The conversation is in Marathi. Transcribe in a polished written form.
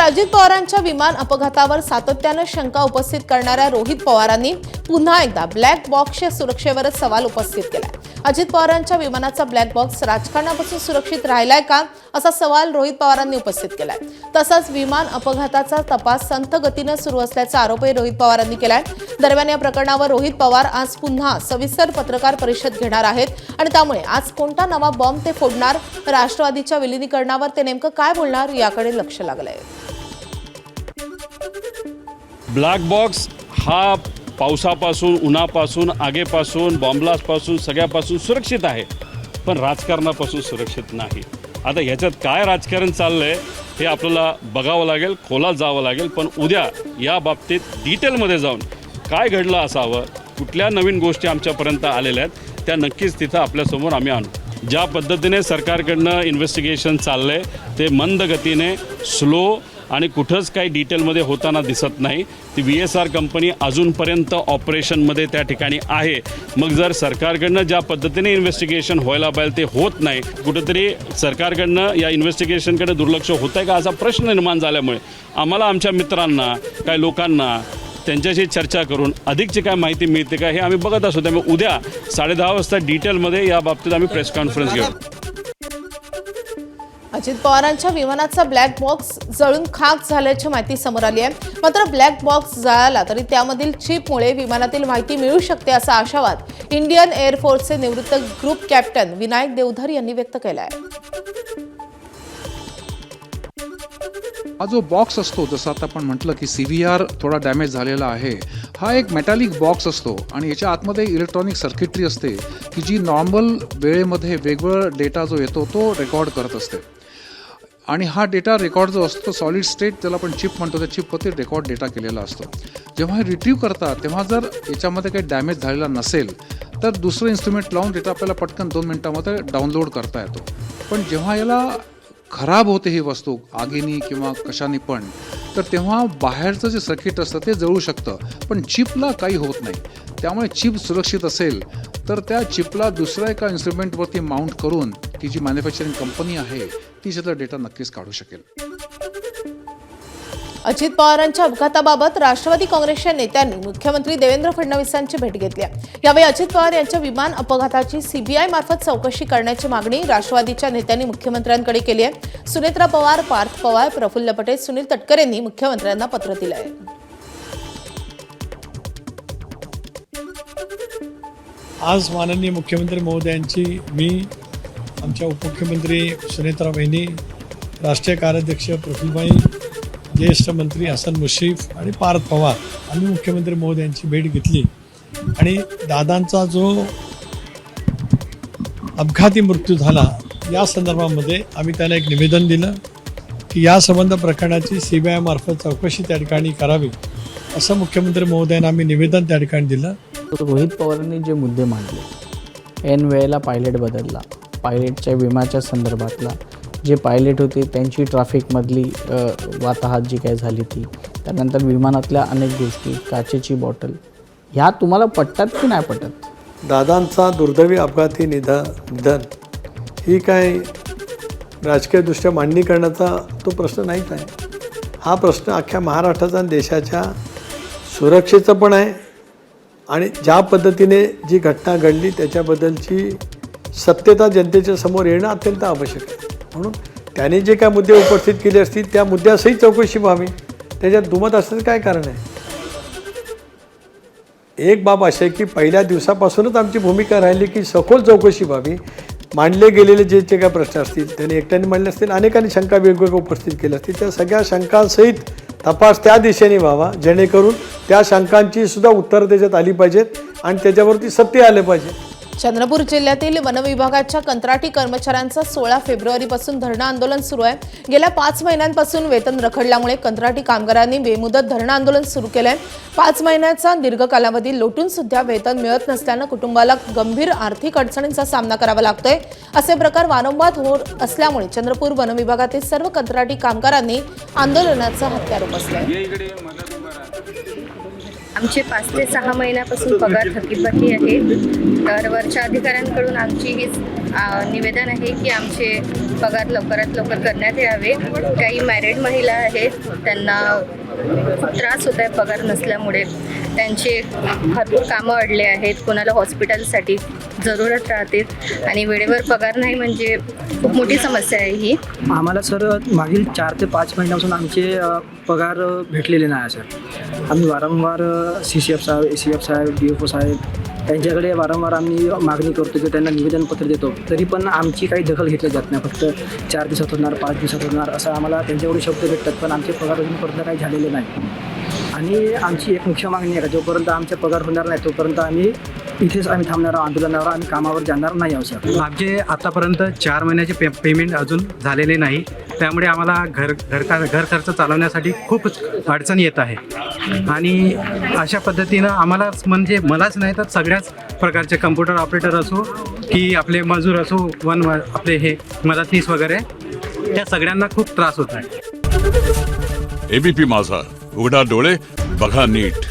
अजित पवारांच्या विमान अपघातावर सातत्याने शंका उपस्थित करणाऱ्या रोहित पवारांनी पुन्हा एकदा ब्लॅक बॉक्सच्या सुरक्षेवरच सवाल उपस्थित केलाय। अजित पवारांच्या विमानाचा ब्लॅक बॉक्स राजकारणापासून सुरक्षित राहिलाय का असा सवाल रोहित पवारांनी उपस्थित केलाय। तसंच विमान अपघाताचा तपास संथ गतीने सुरू असल्याचा आरोपही रोहित पवारांनी केलाय। दरम्यान या प्रकरणावर रोहित पवार आज पुन्हा सविस्तर पत्रकार परिषद घेणार आहेत आणि त्यामुळे आज कोणता नवा बॉम्ब ते फोडणार, राष्ट्रवादीच्या विलीनीकरणावर ते नेमकं काय बोलणार याकडे लक्ष लागलंय। ब्लॅक बॉक्स हा पावसापासून, उन्हापासून, आगेपासून, बॉम्बलास्टपासून सगळ्यापासून सुरक्षित आहे, पण राजकारणापासून सुरक्षित नाही। आता ह्याच्यात काय राजकारण चाललंय हे आपल्याला बघावं लागेल, खोलात जावं लागेल। पण उद्या या बाबतीत डिटेलमध्ये जाऊन काय घडलं असावं, कुठल्या नवीन गोष्टी आमच्यापर्यंत आलेल्या आहेत त्या नक्कीच तिथं आपल्यासमोर आम्ही आणू। ज्या पद्धतीने सरकारकडनं इन्व्हेस्टिगेशन चाललंय ते मंद गतीने, स्लो आणि कुठंच काही डिटेलमध्ये होताना दिसत नाही। ती VSR कंपनी अजूनपर्यंत ऑपरेशनमध्ये त्या ठिकाणी आहे। मग जर सरकारकडनं ज्या पद्धतीने इन्व्हेस्टिगेशन व्हायला पाहिजे ते होत नाही, कुठेतरी सरकारकडनं या इन्व्हेस्टिगेशनकडे दुर्लक्ष होत आहे का असा प्रश्न निर्माण झाल्यामुळे आम्हाला आमच्या मित्रांना, काही लोकांना त्यांच्याशी चर्चा करून अधिकची काय माहिती मिळते का हे आम्ही बघत असतो। त्यामुळे उद्या 10:30 वाजता डिटेलमध्ये या बाबतीत आम्ही प्रेस कॉन्फरन्स घेऊ। अजित पवारांच्या विमानाचा ब्लॅक बॉक्स जळून खाक झाल्याची माहिती समोर आली आहे। मात्र ब्लॅक बॉक्स जळाला तरी त्यामधील चिपमुळे विमानातील माहिती मिळू शकते असा आशावाद इंडियन एअर फोर्सचे निवृत्त ग्रुप कॅप्टन विनायक देवधर यांनी व्यक्त केला आहे। हा जो बॉक्स असतो, जसं आता आपण म्हटलं की CVR थोडा डॅमेज झालेला आहे, हा एक मेटॅलिक बॉक्स असतो आणि याच्या आतमध्ये इलेक्ट्रॉनिक सर्किटरी असते की जी नॉर्मल वेळेमध्ये वेगवेगळा डेटा जो येतो तो रेकॉर्ड करत असते। आणि हा डेटा रेकॉर्ड जो असतो सॉलिड स्टेट त्याला आपण चिप म्हणतो, त्या चिपवरती रेकॉर्ड डेटा केलेला असतो। जेव्हा हे रिट्रीव्ह करतात तेव्हा जर याच्यामध्ये काही डॅमेज झालेला नसेल तर दुसरं इन्स्ट्रुमेंट लावून डेटा आपल्याला पटकन 2 मिनिटांमध्ये डाउनलोड करता येतो। पण जेव्हा याला खराब होते ही वस्तू आगीने किंवा कशाने पण, तर तेव्हा बाहेरचं जे सर्किट असतं ते जळू शकतं, पण चिपला काही होत नाही। त्यामुळे चिप सुरक्षित असेल तर त्या चिपला दुसऱ्या एका इन्स्ट्रुमेंटवरती माउंट करून ती जी मॅन्युफॅक्चरिंग कंपनी आहे ती त्याचा डेटा नक्कीच काढू शकेल। अजित पवारांच्या अपघाताबाबत राष्ट्रवादी काँग्रेसच्या नेत्यांनी मुख्यमंत्री देवेंद्र फडणवीसांची भेट घेतली आहे। यावेळी अजित पवार यांच्या विमान अपघाताची CBI मार्फत चौकशी करण्याची मागणी राष्ट्रवादीच्या नेत्यांनी मुख्यमंत्र्यांकडे केली आहे। सुनेत्रा पवार, पार्थ पवार, प्रफुल्ल पटेल, सुनील तटकरे यांनी मुख्यमंत्र्यांना पत्र दिलं आहे। आज माननीय मुख्यमंत्री महोदयांची मी, आमच्या उपमुख्यमंत्री सुनेत्रा वहिनी, राष्ट्रीय कार्याध्यक्ष प्रफुल्लभाई, ज्येष्ठ मंत्री हसन मुश्रीफ आणि पार्थ पवार आम्ही मुख्यमंत्री महोदयांची भेट घेतली आणि दादांचा जो अपघाती मृत्यू झाला या संदर्भामध्ये आम्ही त्यांना एक निवेदन दिलं की या संबंध प्रकरणाची CBI मार्फत चौकशी त्या ठिकाणी करावी असं मुख्यमंत्री महोदयांना आम्ही निवेदन त्या ठिकाणी दिलं। रोहित पवारांनी जे मुद्दे मांडले, ऐन वेळेला पायलट बदलला, पायलटच्या विम्याच्या संदर्भातला, जे पायलट होते त्यांची ट्रॅफिकमधली वाताहत जी काय झाली ती, त्यानंतर विमानातल्या अनेक गोष्टी, काचेची बॉटल, ह्या तुम्हाला पटतात की नाही पटत? दादांचा दुर्दैवी अपघाती निधन ही काय राजकीयदृष्ट्या मांडणी करण्याचा तो प्रश्न नाहीच आहे। हा प्रश्न अख्ख्या महाराष्ट्राचा आणि देशाच्या सुरक्षेचा पण आहे आणि ज्या पद्धतीने जी घटना घडली त्याच्याबद्दलची सत्यता जनतेच्या समोर येणं अत्यंत आवश्यक आहे। म्हणून त्यांनी जे काय मुद्दे उपस्थित केले असतील त्या मुद्द्यासही चौकशी व्हावी, त्याच्यात दुमत असण्याचं काय कारण आहे? एक बाब अशी आहे की पहिल्या दिवसापासूनच आमची भूमिका राहिली की सखोल चौकशी व्हावी। मांडले गेलेले जे काय प्रश्न असतील त्यांनी एकट्याने मांडले असतील, अनेकांनी शंका वेगवेगळ्या उपस्थित केल्या असतील, त्या सगळ्या शंकांसहित तपास त्या दिशेने व्हावा जेणेकरून त्या शंकांची सुद्धा उत्तरं त्याच्यात आली पाहिजेत आणि त्याच्यावरती सत्य आले पाहिजे। चंद्रपूर जिल्ह्यातील वन विभागाच्या कंत्राटी कर्मचाऱ्यांचं 16 फेब्रुवारीपासून धरणं आंदोलन सुरू आहे। गेल्या 5 महिन्यांपासून वेतन रखडल्यामुळे कंत्राटी कामगारांनी बेमुदत धरणं आंदोलन सुरू केलंय। 5 महिन्याचा दीर्घ कालावधी लोटून सुद्धा वेतन मिळत नसल्यानं कुटुंबाला गंभीर आर्थिक अडचणींचा सामना करावा लागतोय। असे प्रकार वारंवार होत असल्यामुळे चंद्रपूर वन विभागातील सर्व कंत्राटी कामगारांनी आंदोलनाचं हत्यार उपसलंय। आमचे 5 ते 6 महिन्यापासून पगार थकीबाकी आहे। तर वरच्या अधिकाऱ्यांकडून आमची ही निवेदन आहे की आमचे पगार लवकरात लवकर करण्यात यावे. काही मॅरिड महिला आहेत, त्यांना खूप त्रास होत आहे पगार नसल्यामुळे. त्यांचे भरपूर कामं अडले आहेत, कोणाला हॉस्पिटलसाठी जरूरत राहते आणि वेळेवर पगार नाही म्हणजे खूप मोठी समस्या आहे ही. आम्हाला सर मागील 4 ते 5 महिन्यापासून आमचे पगार भेटलेले नाही सर. आम्ही वारंवार CCF साहेब, ACF साहेब, DFO साहेब त्यांच्याकडे वारंवार आम्ही मागणी करतो की त्यांना निवेदनपत्र देतो, तरी पण आमची काही दखल घेतली जात नाही. फक्त 4 दिवसात होणार, 5 दिवसात होणार असं आम्हाला त्यांच्याकडे शब्द भेटतात, पण आमचे पगार अजूनपर्यंत काही झालेले नाही. आणि आमची एक मुख्य मागणी आहे का जोपर्यंत आमचे पगार होणार नाही तोपर्यंत आम्ही इथेच आम्ही आंदोलनावर आम्ही कामावर जाणार नाही आहोत सर. आमचे आतापर्यंत 4 महिन्याचे पेमेंट अजून झालेले नाही, त्यामुळे आम्हाला घर खर्च चालवण्यासाठी खूप अडचण येत आहे. आणि अशा पद्धतीनं आम्हाला म्हणजे मलाच नाही तर सगळ्याच प्रकारचे कम्प्युटर ऑपरेटर असो की आपले मजूर असो आपले हे मदतनीस वगैरे त्या सगळ्यांना खूप त्रास होत आहे. ABP माझा, उघडा डोळे बघा नीट.